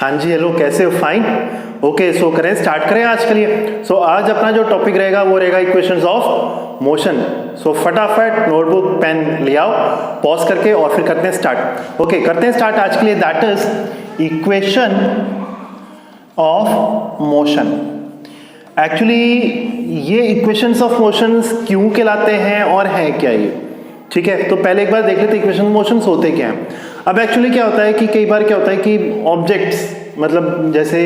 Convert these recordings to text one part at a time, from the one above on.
हाँ जी, हेलो, कैसे हो? फाइन। ओके, सो करें, स्टार्ट करें आज के लिए। सो आज अपना जो टॉपिक रहेगा वो रहेगा इक्वेशंस ऑफ मोशन। सो फटाफट नोटबुक पेन ले आओ, पॉज करके, और फिर करते हैं स्टार्ट। ओके, करते हैं स्टार्ट आज के लिए। That is equation of motion. Actually ये इक्वेशंस ऑफ मोशंस क्यों कहलाते हैं और है क्या ये, ठीक है? तो पहले एक बार देख लेते इक्वेशन मोशंस होते क्या हैं। अब एक्चुअली क्या होता है कि कई बार क्या होता है कि ऑब्जेक्ट्स, मतलब जैसे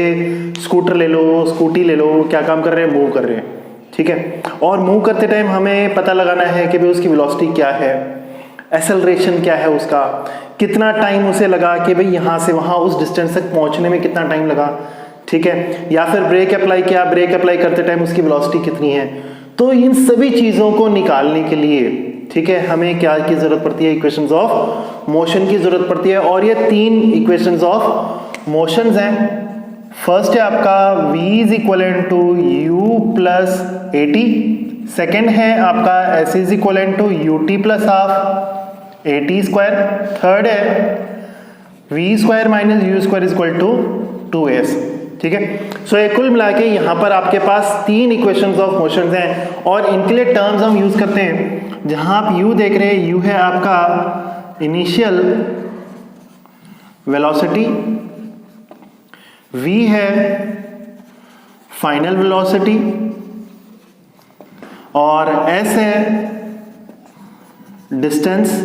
स्कूटर ले लो, स्कूटी ले लो, क्या काम कर रहे हैं? मूव कर रहे हैं, ठीक है? और मूव करते टाइम हमें पता लगाना है कि भाई उसकी वेलोसिटी क्या है, एक्सेलरेशन क्या है उसका, कितना टाइम उसे लगा कि भाई यहाँ से वहाँ उस डिस्टेंस तक पहुँचने में कितना टाइम लगा, ठीक है? या फिर ब्रेक अप्लाई किया, ब्रेक अप्लाई करते टाइम उसकी वेलोसिटी कितनी है। तो इन सभी चीज़ों को निकालने के लिए, ठीक है, हमें क्या की जरूरत पड़ती है? इक्वेशंस ऑफ मोशन की जरूरत पड़ती है। और ये तीन इक्वेशंस ऑफ मोशंस हैं। फर्स्ट है आपका v is equal to u plus at। Second है आपका s is equal to ut plus half at square. Third है v square minus u square is equal to 2s, ठीक है? सो ये कुल मिला के यहाँ पर आपके पास तीन इक्वेशंस ऑफ मोशंस हैं और इनके लिए टर्म्स हम यूज करते हैं। जहां आप u देख रहे हैं, u है आपका इनिशियल वेलोसिटी, v है फाइनल वेलोसिटी और s है डिस्टेंस,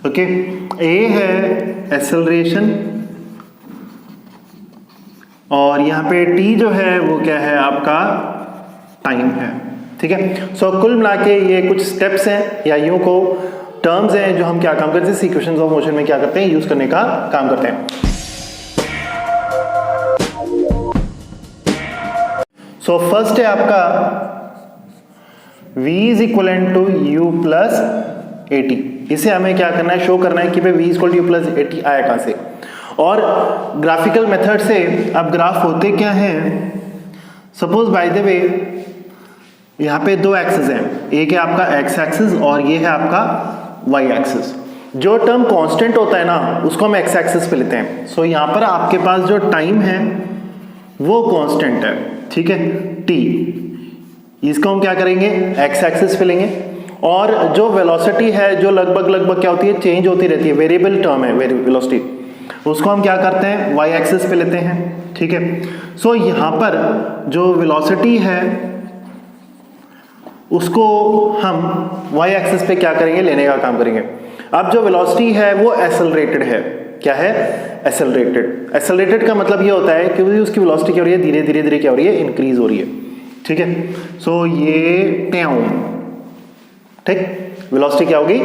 ओके? a है एक्सेलरेशन और यहाँ पे t जो है वो क्या है? आपका टाइम है, ठीक है? सो कुल मिला के ये कुछ स्टेप्स हैं या यूं को टर्म्स हैं जो हम क्या काम करते हैं, इक्वेशंस ऑफ मोशन में क्या करते हैं, यूज करने का काम करते हैं। सो फर्स्ट है आपका v is equal to u plus at। इसे हमें क्या करना है? शो करना है कि भाई v is equal to u plus at आया कहां से। और ग्राफिकल मेथड से अब ग्राफ होते क्या हैं? सपोज बाय द वे यहाँ पे दो एक्सिस हैं, एक है आपका x एक्सिस और ये है आपका y एक्सिस। जो टर्म कांस्टेंट होता है ना उसको हम x एक्सिस पे लेते हैं। सो यहाँ पर आपके पास जो टाइम है वो कांस्टेंट है, ठीक है, t। इसको हम क्या करेंगे? x एक्सिस पे लेंगे। और जो वेलोसिटी है जो लगभग क्या होती है? चेंज होती रहती है, वेरिएबल टर्म है वेलोसिटी, उसको हम क्या करते हैं? y एक्सिस पे लेते हैं, ठीक है? सो यहाँ पर जो वेलोसिटी है उसको हम y एक्सिस पे क्या करेंगे? लेने का काम करेंगे। अब जो वेलोसिटी है वो एक्सेलरेटेड है। क्या है? एक्सेलरेटेड। एक्सेलरेटेड का मतलब ये होता है कि उसकी वेलोसिटी क्या हो रही है? धीरे धीरे क्या हो रही है? इंक्रीज हो रही है, ठीक है? सो ये ट्याऊ, ठीक, वेलोसिटी क्या होगी?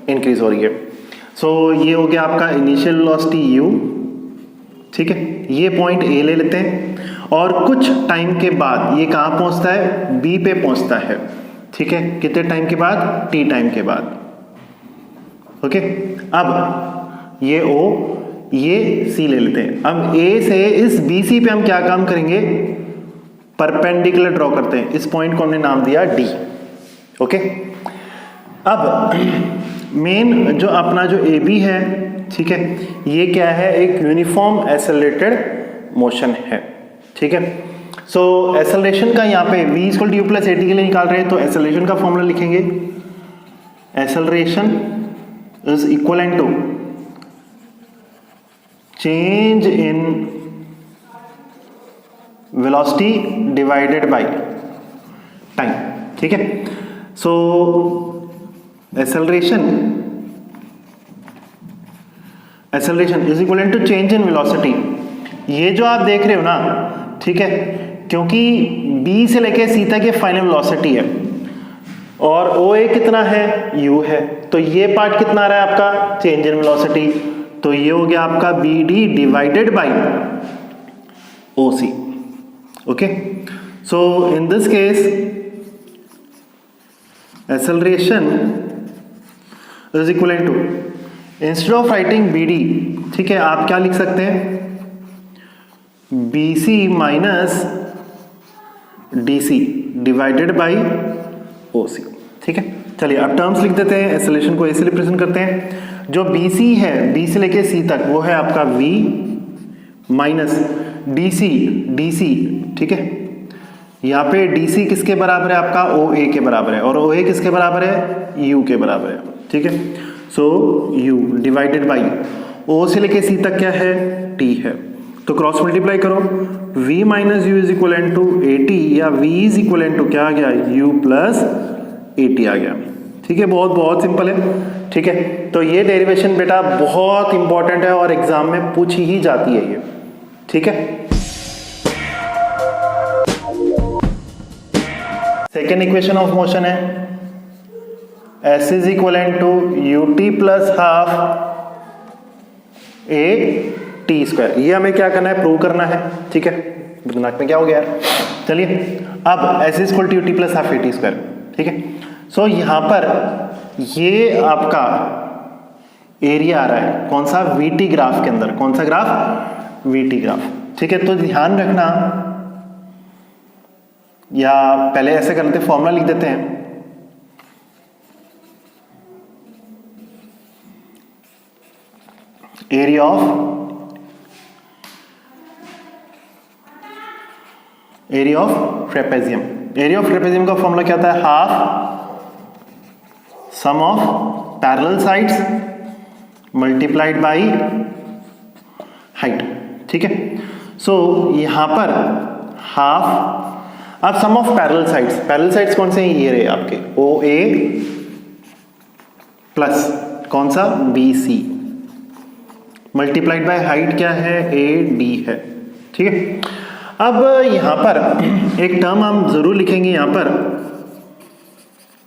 इंक्रीज हो रही है। सो ये हो गया आपका इनिशियल वेलोसिटी u, ठीक है? ये पॉइंट A ले लेते हैं और कुछ टाइम के बाद ये कहाँ पहुँचता है? B पे पहुँचता है, ठीक है? कितने टाइम के बाद? t टाइम के बाद, ओके? अब ये O, ये C ले लेते हैं। अब A से इस BC पे हम क्या काम करेंगे? परपेंडिकुलर ड्रॉ करते हैं। इस पॉइंट को हमने नाम दिया D, ओके? अब मेन जो अपना जो AB है, ठीक है, ये क्या है? एक यूनिफॉर्म एक्सेलरेटेड मोशन है, ठीक है? सो एक्सेलरेशन का यहाँ पे v equal to u plus at के लिए निकाल रहे हैं तो एक्सेलरेशन का फॉर्मूला लिखेंगे। Acceleration is equal to change in velocity divided by time, ठीक है? So acceleration is equal to change in velocity. ये जो आप देख रहे हो ना, ठीक है, क्योंकि B से लेके C तक ये फाइनल वेलोसिटी है और OA कितना है? U है। तो ये पार्ट कितना आ रहा है आपका? Change in velocity. तो ये हो गया आपका BD divided by OC, okay? So in this case acceleration is equal to, instead of writing BD, ठीक है, आप क्या लिख सकते हैं? BC minus DC divided by OC, ठीक है? चलिए अब टर्म्स लिख देते हैं। एक्सेलरेशन को ऐसे रिप्रेजेंट करते हैं। जो BC है, B से लेके C तक, वो है आपका V माइनस डी सी, ठीक है, यहाँ पे डी सी किसके बराबर है आपका, ओ ए के बराबर है, और ओ ए किसके बराबर है, यू के बराबर है, ठीक है। So you divided by O से लेके सी तक क्या है, टी है, तो क्रॉस मल्टीप्लाई करो, v minus u is equal to a t, या v इज इक्वल टू क्या आ गया, u प्लस ए टी आ गया, ठीक है। बहुत बहुत सिंपल है, ठीक है। तो ये डेरिवेशन बेटा बहुत इंपॉर्टेंट है और एग्जाम में पूछी ही जाती है ये, ठीक है। सेकेंड इक्वेशन ऑफ मोशन है s is equal to u t plus half a t square. ये हमें क्या करना है, प्रूव करना है, ठीक है। दिमाग में क्या हो गया, चलिए अब s is equal to u t plus half a t square, ठीक है। सो यहां पर ये आपका एरिया आ रहा है कौन सा, वीटी ग्राफ के अंदर, कौन सा ग्राफ, वीटी ग्राफ, ठीक है। तो ध्यान रखना, या पहले ऐसे कर लेते, फॉर्मूला लिख देते हैं, area of trapezium. Area of trapezium का फॉर्मूला क्या होता है, half sum of parallel sides multiplied by height, ठीक है। सो यहां पर हाफ, अब सम ऑफ पैरेलल साइड्स कौन से हैं, ये रहे आपके ओ ए प्लस कौन सा, b c, multiplied by height क्या है, ए डी है, ठीक है। अब यहां पर एक टर्म हम जरूर लिखेंगे, यहां पर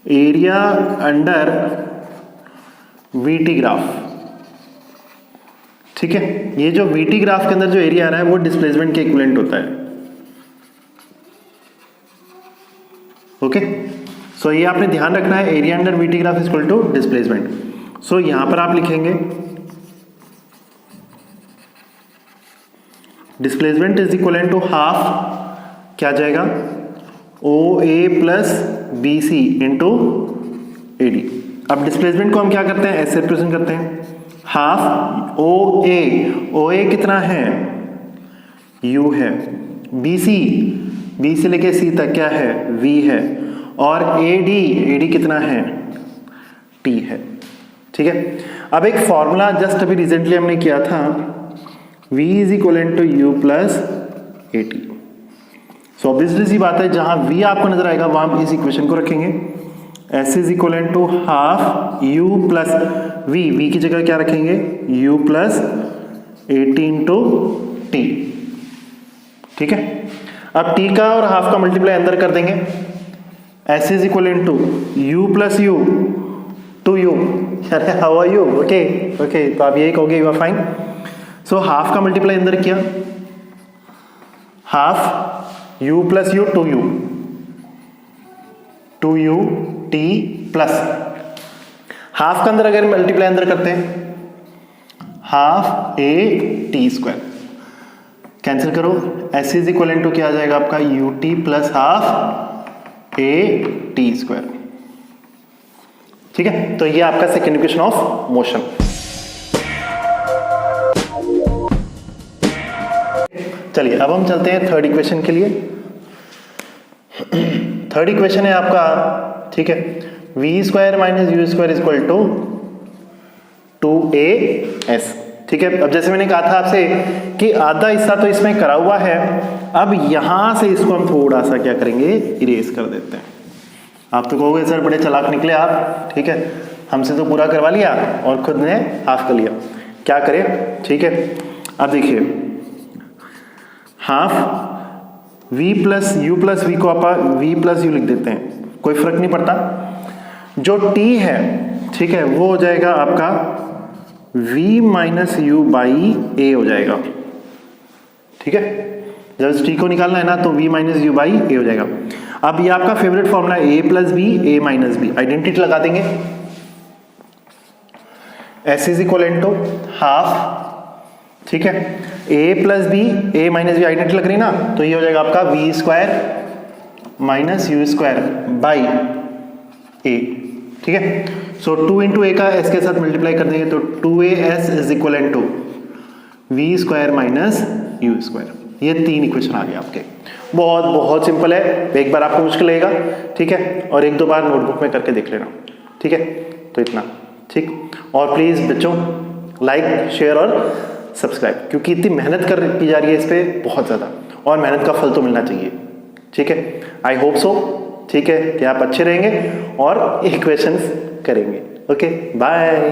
एरिया अंडर वीटी ग्राफ, ठीक है। ये जो वीटी ग्राफ के अंदर जो एरिया आ रहा है वो डिस्प्लेसमेंट के इक्विवेलेंट होता है, ओके। सो ये आपने ध्यान रखना है, area under VT graph is equal to displacement. So यहां पर आप लिखेंगे displacement is equal to half, क्या जाएगा, O A plus B C into A D. अब डिस्प्लेसमेंट को हम क्या करते हैं, ऐसे रिप्रेजेंट करते हैं, हाफ ओ ए कितना है, यू है, बी से लेके सी तक क्या है, वी है, और ए डी कितना है, टी है, ठीक है। अब एक फॉर्मूला जस्ट अभी रिसेंटली हमने किया था, v is equal to u plus a t. So obviously सी बात है, जहां v आपको नजर आएगा वहां हम इस इक्वेशन को रखेंगे, s is equal to half u plus v की जगह क्या रखेंगे, u plus a t into t, ठीक है। अब t का और हाफ का मल्टीप्लाई अंदर कर देंगे, s is equal to u plus u to u, अरे हाउ आर यू, ओके, तो आप यही कहोगे you are fine. So half का मल्टीप्लाई अंदर किया, half u plus u to u t plus, half का अंदर अगर मल्टीप्लाई अंदर करते हैं, half a t square, cancel करो, s इज इक्वल टू क्या आ जाएगा आपका, u t plus half a t square, ठीक है। तो ये आपका सेकेंड इक्वेशन ऑफ मोशन। चलिए अब हम चलते हैं थर्ड इक्वेशन के लिए। थर्ड इक्वेशन है आपका, ठीक है, v square minus u square is equal to 2as, ठीक है। अब जैसे मैंने कहा था आपसे कि आधा हिस्सा तो इसमें करा हुआ है, अब यहां से इसको हम थोड़ा सा क्या करेंगे, इरेज कर देते हैं। आप तो कहोगे सर बड़े चालाक निकले आप, ठीक है, हमसे तो पूरा करवा लिया और खुद ने हाफ कर लिया, क्या करें, ठीक है। अब देखिए, हाफ v प्लस यू को आप v प्लस यू लिख देते हैं, कोई फर्क नहीं पड़ता। जो t है, ठीक है, वो हो जाएगा आपका v minus u by a हो जाएगा, ठीक है। जब इस t को निकालना है ना तो v minus u by a हो जाएगा। अब ये आपका favourite formula a plus b a minus b, identity लगा देंगे, s is equal to half, ठीक है, a plus b a minus b identity लग रही ना, तो ये हो जाएगा आपका v square minus u square by a, ठीक है। सो 2 इंटू ए का एस के साथ मल्टीप्लाई कर देंगे तो 2as is equal to v square minus u square. ये 3 इक्वेशन आ गए आपके। बहुत बहुत सिंपल है, एक बार आपको मुश्किल लगेगा, ठीक है, और 1-2 बार नोटबुक में करके देख लेना, ठीक है। तो इतना ठीक। और प्लीज़ बच्चों लाइक शेयर और सब्सक्राइब, क्योंकि इतनी मेहनत की जा रही है इस पर बहुत ज़्यादा, और मेहनत का फल तो मिलना चाहिए, ठीक है। आई होप सो, ठीक है, कि आप अच्छे रहेंगे और इक्वेशंस करेंगे। Okay, bye.